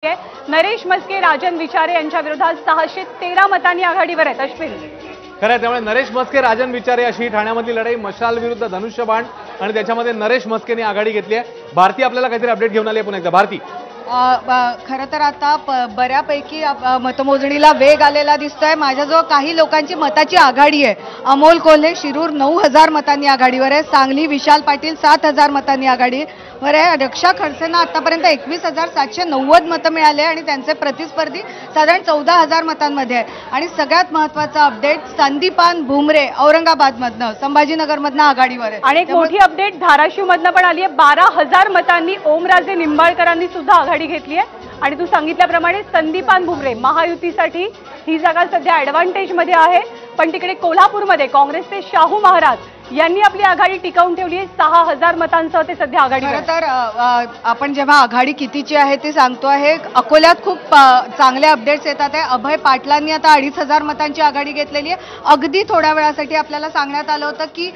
नरेश म्हस्के, राजन विचारे यांच्या विरोधात 613 मतांनी आघाडीवर आहेत. अश्विन, खरं आहे, त्यामुळे नरेश म्हस्के, राजन विचारे अशी ठाण्यामधली लढाई मशाल विरुद्ध धनुष्यबाण आणि त्याच्यामध्ये नरेश म्हस्केने आघाडी घेतली आहे. भारती आपल्याला काहीतरी अपडेट घेऊन आली आहे पुन्हा एकदा. भारती, खरं तर आता बऱ्यापैकी मतमोजणीला वेग आलेला दिसतोय. माझ्याजवळ काही लोकांची मताची आघाडी आहे. अमोल कोल्हे शिरूर 9000 मतांनी आघाडीवर आहे. सांगली विशाल पाटील 7000 मतांनी आघाडीवर आहे. रक्षा खडसेंना आतापर्यंत 21790 मतं मिळाले आणि त्यांचे प्रतिस्पर्धी साधारण 14000 मतांमध्ये आहे. आणि सगळ्यात महत्त्वाचा अपडेट, संदीपान भुमरे औरंगाबादमधनं, संभाजीनगरमधनं आघाडीवर आहे. आणि एक मोठी अपडेट धाराशिवमधनं पण आली आहे. 12000 मतांनी ओमराजे निंबाळकरांनी सुद्धा आघाडी घेतली आहे. आणि तू सांगितल्याप्रमाणे संदीपान भुमरे महायुतीसाठी ही जागा सध्या ऍडव्हान्टेज मध्ये आहे. पण तिकडे कोल्हापूरमध्ये काँग्रेसचे शाहू महाराज यांनी आपली आघाडी टिकवून ठेवली आहे. 6000 मतांसह ते सध्या आघाडीवर. खरं तर आपण जेव्हा आघाडी कितीची आहे ते सांगतो आहे, अकोल्यात खूप चांगले अपडेट्स येतात आहे. अभय पाटलांनी आता 2500 मतांची आघाडी घेतलेली आहे. अगदी थोड्या वेळासाठी आपल्याला सांगण्यात आलं होतं की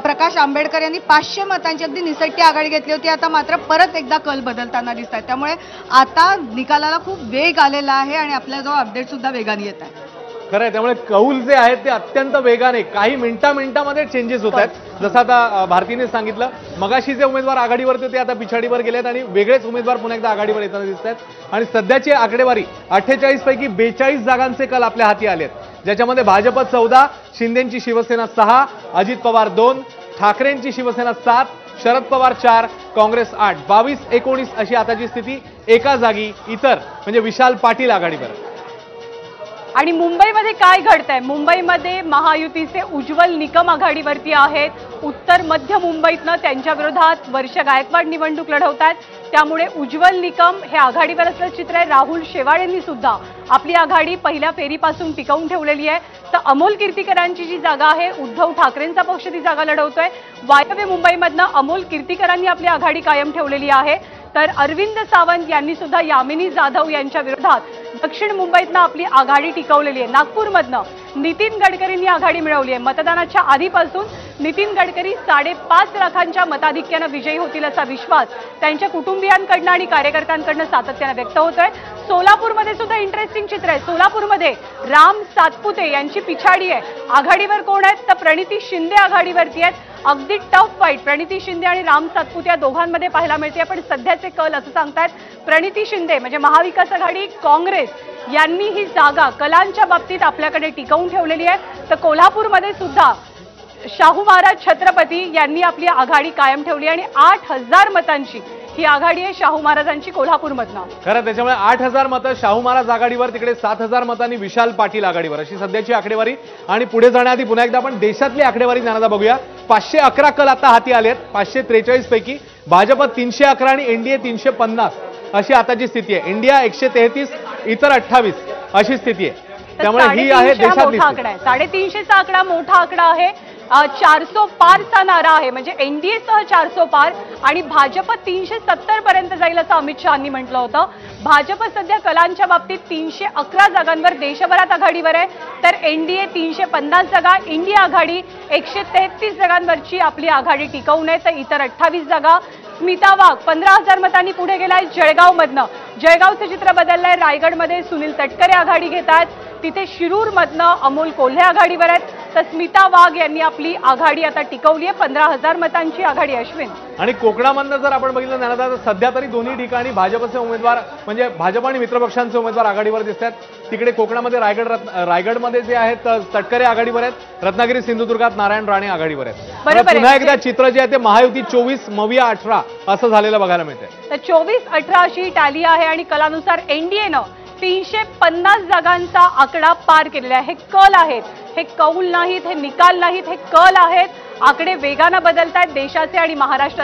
प्रकाश आंबेडकर यांनी 500 मतांची अगदी निसटती आघाडी घेतली होती. आता मात्र परत एकदा कल बदलताना दिसत आहे. त्यामुळे आता निकालाला खूप वेग आलेला आहे आणि आपल्याजवळ अपडेट सुद्धा वेगाने येत आहे. खरं आहे, त्यामुळे कौल जे आहेत ते अत्यंत वेगाने काही मिनिटामध्ये चेंजेस होत आहेत. जसं आता भारतीने सांगितलं, मगाशी जे उमेदवार आघाडीवर होते ते आता पिछाडीवर गेलेत आणि वेगळेच उमेदवार पुन्हा एकदा आघाडीवर येताना दिसत आहेत. आणि सध्याची आकडेवारी 48 पैकी 42 जागांचे कल आपल्या हाती आलेत, ज्याच्यामध्ये भाजप 14, शिंदेची शिवसेना 6, अजित पवार 2, ठाकरेंची शिवसेना 7, शरद पवार 4, काँग्रेस 8, 22-19 अशी आताची स्थिती. एका जागी इतर म्हणजे विशाल पाटील आघाडीवर. आणि मुंबईमध्ये काय घडतंय? मुंबईमध्ये महायुतीचे उज्ज्वल निकम आघाडीवरती आहेत. उत्तर मध्य मुंबईतनं त्यांच्या विरोधात वर्ष गायकवाड निवडणूक लढवतात. त्यामुळे उज्ज्वल निकम हे आघाडीवर असल्याचं चित्र आहे. राहुल शेवाळेंनी सुद्धा आपली आघाडी पहिल्या फेरीपासून टिकवून ठेवलेली आहे. तर अमोल कीर्तीकरांची जी जागा आहे, उद्धव ठाकरेंचा पक्ष ती जागा लढवतोय. वायव्य मुंबईमधनं अमोल कीर्तीकरांनी आपली आघाडी कायम ठेवलेली आहे. तर अरविंद सावंत यांनी सुद्धा यामिनी जाधव यांच्या विरोधात दक्षिण मुंबईतनं आपली आघाडी टिकवलेली आहे. नागपूरमधनं नितीन गडकरींनी आघाडी मिळवली आहे. मतदानाच्या आधीपासून नितीन गडकरी 5.5 लाखांच्या मताधिक्यानं विजयी होतील असा विश्वास त्यांच्या कुटुंबियांकडनं आणि कार्यकर्त्यांकडनं सातत्यानं व्यक्त होतोय. सोलापूरमध्ये सुद्धा इंटरेस्टिंग चित्र आहे. सोलापूरमध्ये राम सातपुते यांची पिछाडी आहे. आघाडीवर कोण आहेत? तर प्रणिती शिंदे आघाडीवरती आहेत. अगदी टफ फाईट प्रणिती शिंदे आणि राम सातपुते या दोघांमध्ये पाहायला मिळते. पण सध्याचे कल असं सांगतायत, प्रणिती शिंदे म्हणजे महाविकास आघाडी काँग्रेस यांनी ही जागा कलांच्या बाबतीत आपल्याकडे टिकवून ठेवलेली आहे. तर कोल्हापूरमध्ये सुद्धा शाहू महाराज छत्रपती यांनी आपली आघाडी कायम ठेवली आणि 8000 मतांची ही आघाडी आहे शाहू महाराजांची कोल्हापूरमधनं. खरं, त्याच्यामुळे 8000 मतं शाहू महाराज आघाडीवर, तिकडे 7000 मतांनी विशाल पाटील आघाडीवर अशी सध्याची आकडेवारी. आणि पुढे जाण्याआधी पुन्हा एकदा आपण देशातली आकडेवारी ज्ञानाला बघूया. 511 कल आता हाती आलेत. 543 पैकी भाजप 311 आणि एनडीए 350 अशी आताची स्थिती आहे. इंडिया 133, इतर 28 अशी स्थिती आहे. त्यामुळे ही आहे देशातली आकडा आहे. 350चा आकडा मोठा आकडा आहे. 400 पारचा नारा आहे, म्हणजे एनडीए सह 400 पार आणि भाजप 370 पर्यंत जाईल असं अमित शहांनी म्हटलं होतं. भाजप सध्या कलांच्या बाबतीत 311 जागांवर देशभरात आघाडीवर आहे. तर एनडीए 350 जागा, इंडिया आघाडी 133 जागांवरची आपली आघाडी टिकवून आहे. तर इतर 28 जागा. स्मिता वाघ 15000 मतांनी पुढे गेलाय जळगावमधनं. जळगावचं चित्र बदललंय. रायगडमध्ये सुनील तटकरे आघाडी घेत आहेत. तिथे शिरूरमधनं अमोल कोल्हे आघाडीवर आहेत. तर स्मिता वाघ यांनी आपली आघाडी आता टिकवली आहे. 15000 मतांची आघाडी. अश्विन, आणि कोकणामधनं जर आपण बघितलं ना, तर सध्या तरी दोन्ही ठिकाणी भाजपचे उमेदवार म्हणजे भाजप आणि मित्रपक्षांचे उमेदवार आघाडीवर दिसतात. तिकडे कोकणामध्ये रायगडमध्ये जे आहेत तटकरे आघाडीवर आहेत. रत्नागिरी सिंधुदुर्गात नारायण राणे आघाडीवर आहेत. पुन्हा एकदा चित्र जे आहे ते महायुती 24, मविया 18 असं झालेलं बघायला मिळतंय. तर 24-18 अशी टॅली आहे. आणि कलानुसार एनडीएनं 350 जागांचा आकडा पार केलेला आहे. हे कल आहेत, हे कौल नाहीत, हे निकाल नाहीत, हे कल आहेत. आकडे वेगानं बदलत आहेत देशाचे आणि महाराष्ट्राचे.